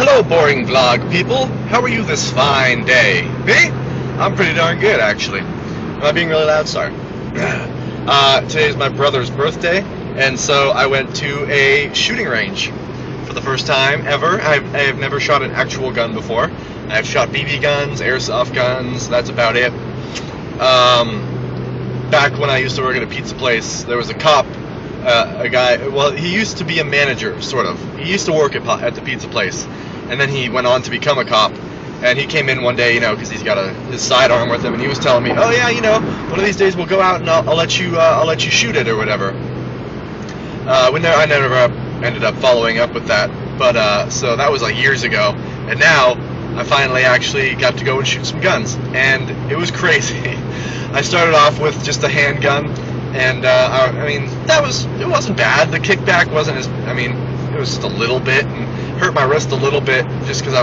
Hello, boring vlog people. How are you this fine day? Me? I'm pretty darn good, actually. Am I being really loud? Sorry. Today is my brother's birthday, and so I went to a shooting range for the first time ever. I have never shot an actual gun before. I've shot BB guns, airsoft guns, that's about it. Back when I used to work at a pizza place, there was a cop, a guy, well, he used to be a manager, sort of. He used to work at the pizza place, and then he went on to become a cop. And he came in one day, you know, because he's got his sidearm with him, and he was telling me, oh yeah, you know, one of these days we'll go out and I'll let you shoot it or whatever. I never ended up following up with that, but so that was like years ago, and now I finally actually got to go and shoot some guns, and it was crazy. I started off with just a handgun, and I mean, it wasn't bad. The kickback wasn't it was just a little bit, and hurt my wrist a little bit, just because I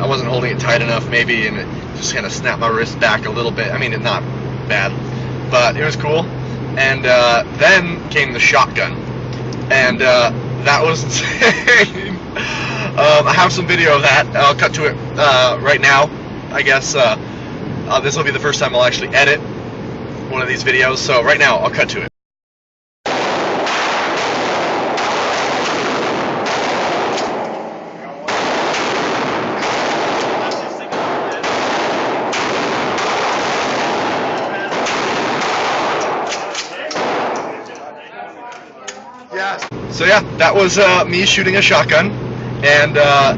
wasn't holding it tight enough maybe, and it just kind of snapped my wrist back a little bit. I mean, it's not bad, but it was cool. And then came the shotgun, and that was insane. I have some video of that. I'll cut to it right now. I guess this will be the first time I'll actually edit one of these videos, so right now I'll cut to it. So yeah, that was me shooting a shotgun, and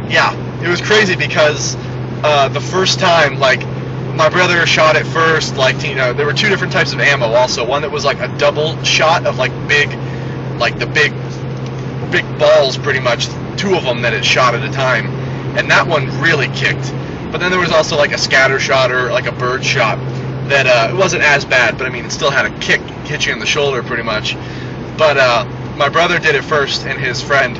yeah, it was crazy because the first time, like, my brother shot it first, like, you know, there were two different types of ammo also. One that was like a double shot of like the big balls, pretty much, two of them that it shot at a time, and that one really kicked. But then there was also like a scatter shot or like a bird shot that it wasn't as bad, but I mean, it still had a kick, hit you in the shoulder pretty much. But my brother did it first, and his friend,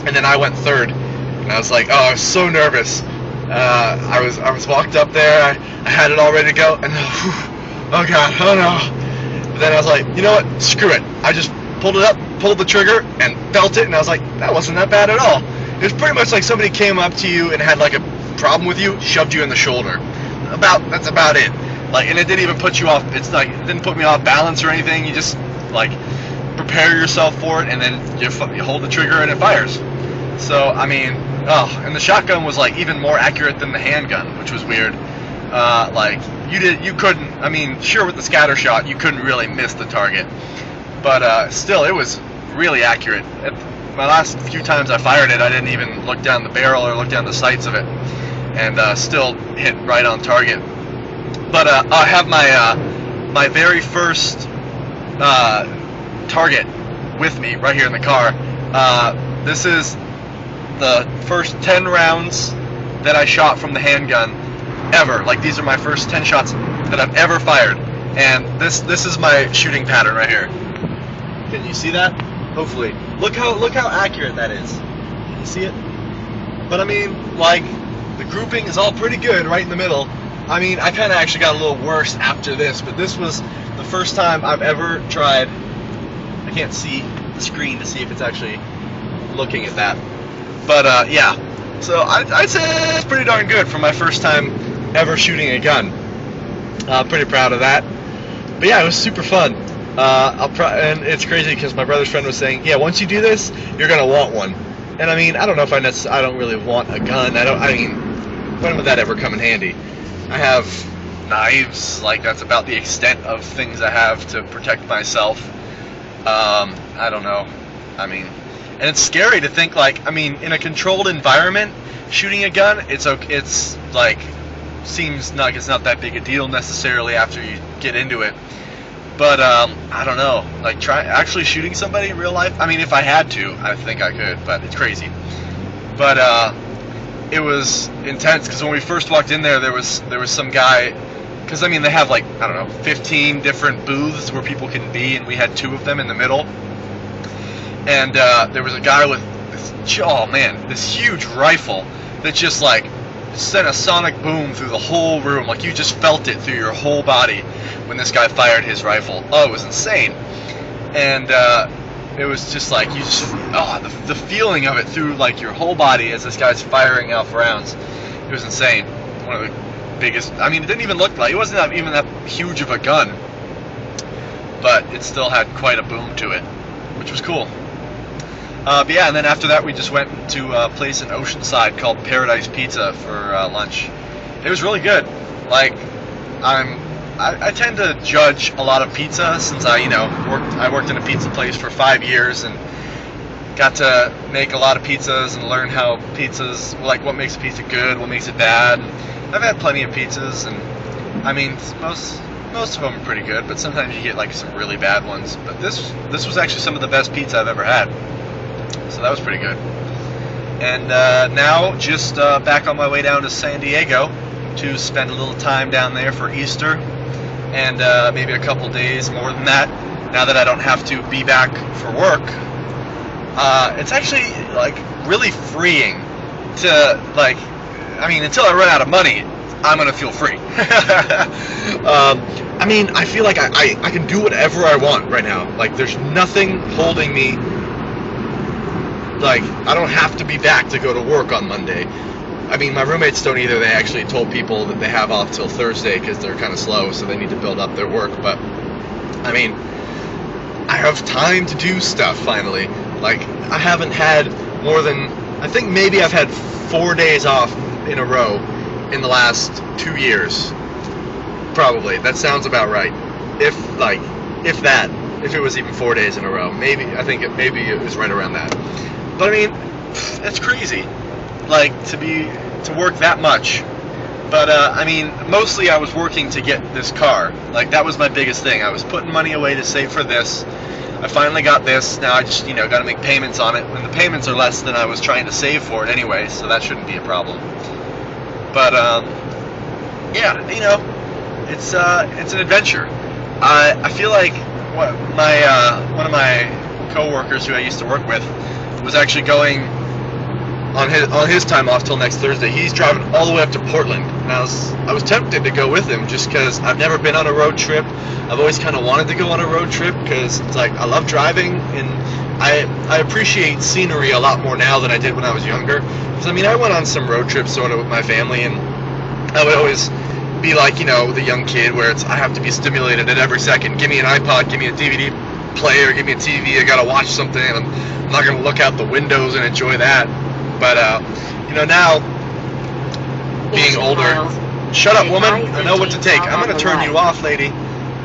and then I went third, and I was like, oh, I was so nervous. I was walked up there, I had it all ready to go, and oh god, oh no. But then I was like, you know what, screw it. I just pulled it up, pulled the trigger, and felt it, and I was like, that wasn't that bad at all. It was pretty much like somebody came up to you and had like a problem with you, shoved you in the shoulder. That's about it. Like, and it didn't even put you off, it didn't put me off balance or anything. You just, like, prepare yourself for it, and then you hold the trigger and it fires. So, I mean, oh, and the shotgun was like even more accurate than the handgun, which was weird. Like, you couldn't, I mean, sure, with the scatter shot you couldn't really miss the target, but still, it was really accurate. My last few times I fired it, I didn't even look down the barrel or look down the sights of it, and still hit right on target. But I have my very first target with me right here in the car. This is the first 10 rounds that I shot from the handgun ever. Like, these are my first 10 shots that I've ever fired, and this is my shooting pattern right here. Can you see that? Hopefully. Look how accurate that is. Can you see it? But I mean, like, the grouping is all pretty good right in the middle. I mean, I kind of actually got a little worse after this, but this was the first time I've ever tried. I can't see the screen to see if it's actually looking at that. But yeah, so I'd say it's pretty darn good for my first time ever shooting a gun. I'm pretty proud of that. But yeah, it was super fun. And it's crazy because my brother's friend was saying, yeah, once you do this, you're gonna want one. And I mean, I don't know if I don't really want a gun. I mean, when would that ever come in handy? I have knives, like, that's about the extent of things I have to protect myself. I don't know. I mean, and it's scary to think, like, I mean, in a controlled environment, shooting a gun, it's like, seems like it's not that big a deal necessarily after you get into it. But I don't know, like, actually shooting somebody in real life. I mean, if I had to, I think I could, but it's crazy. But it was intense because when we first walked in there was some guy. Because, I mean, they have, like, I don't know, 15 different booths where people can be, and we had 2 of them in the middle. And there was a guy with this, oh man, this huge rifle that just, like, sent a sonic boom through the whole room. Like, you just felt it through your whole body when this guy fired his rifle. Oh, it was insane. And it was just like the feeling of it through like your whole body as this guy's firing off rounds. It was insane. One of the biggest. I mean, it didn't even look like, it wasn't even that huge of a gun, but it still had quite a boom to it, which was cool. But yeah, and then after that we just went to a place in Oceanside called Paradise Pizza for lunch. It was really good. Like, I tend to judge a lot of pizza since I worked in a pizza place for 5 years and got to make a lot of pizzas and learn how pizzas, like what makes a pizza good, what makes it bad. And I've had plenty of pizzas, and I mean most of them are pretty good, but sometimes you get like some really bad ones. But this was actually some of the best pizza I've ever had, so that was pretty good. And now just back on my way down to San Diego to spend a little time down there for Easter, and maybe a couple days more than that, now that I don't have to be back for work. It's actually like really freeing to, like, I mean, until I run out of money, I'm gonna feel free. I mean, I feel like I can do whatever I want right now. Like, there's nothing holding me. Like, I don't have to be back to go to work on Monday. I mean, my roommates don't either. They actually told people that they have off till Thursday because they're kind of slow, so they need to build up their work. But, I mean, I have time to do stuff, finally. Like, I haven't had more than, I think maybe I've had 4 days off in a row in the last 2 years. Probably. That sounds about right. If it was even 4 days in a row. Maybe it was right around that. But I mean, it's crazy. Like, to work that much. But I mean, mostly I was working to get this car. Like, that was my biggest thing. I was putting money away to save for this. I finally got this. Now I just, got to make payments on it. And the payments are less than I was trying to save for it anyway, so that shouldn't be a problem. But yeah, it's an adventure. I feel like one of my coworkers who I used to work with was actually going on his time off till next Thursday. He's driving all the way up to Portland, and I was tempted to go with him just because I've never been on a road trip. I've always kind of wanted to go on a road trip because it's like I love driving, and I appreciate scenery a lot more now than I did when I was younger. Because I mean, I went on some road trips sort of with my family, and I would always be like, the young kid where I have to be stimulated at every second. Give me an iPod, give me a DVD player, give me a TV, I gotta watch something, and I'm not gonna look out the windows and enjoy that. But now being older, shut up, woman, I know what to take. I'm gonna turn you off, lady.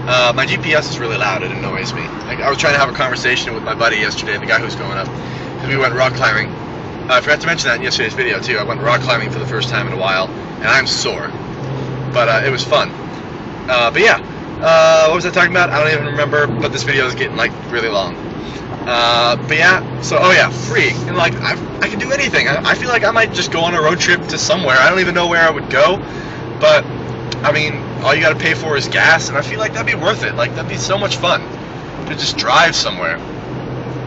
My GPS is really loud, it annoys me. I was trying to have a conversation with my buddy yesterday, the guy who's going up, because we went rock climbing. I forgot to mention that in yesterday's video too. I went rock climbing for the first time in a while, and I'm sore. But it was fun. But yeah, what was I talking about? I don't even remember, but this video is getting like really long. But yeah, so, oh yeah, free. And like, I can do anything. I feel like I might just go on a road trip to somewhere. I don't even know where I would go, but I mean, all you gotta pay for is gas, and I feel like that'd be worth it. Like, that'd be so much fun to just drive somewhere.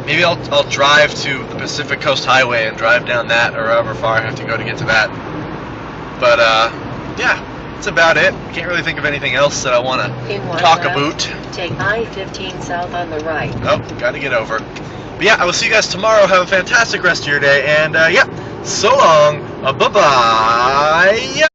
Maybe I'll drive to the Pacific Coast Highway and drive down that, or however far I have to go to get to that. But yeah, that's about it. Can't really think of anything else that I want to talk about. Take I-15 south on the right. Oh, gotta get over. But yeah, I will see you guys tomorrow. Have a fantastic rest of your day, and yeah, so long. Bye-bye.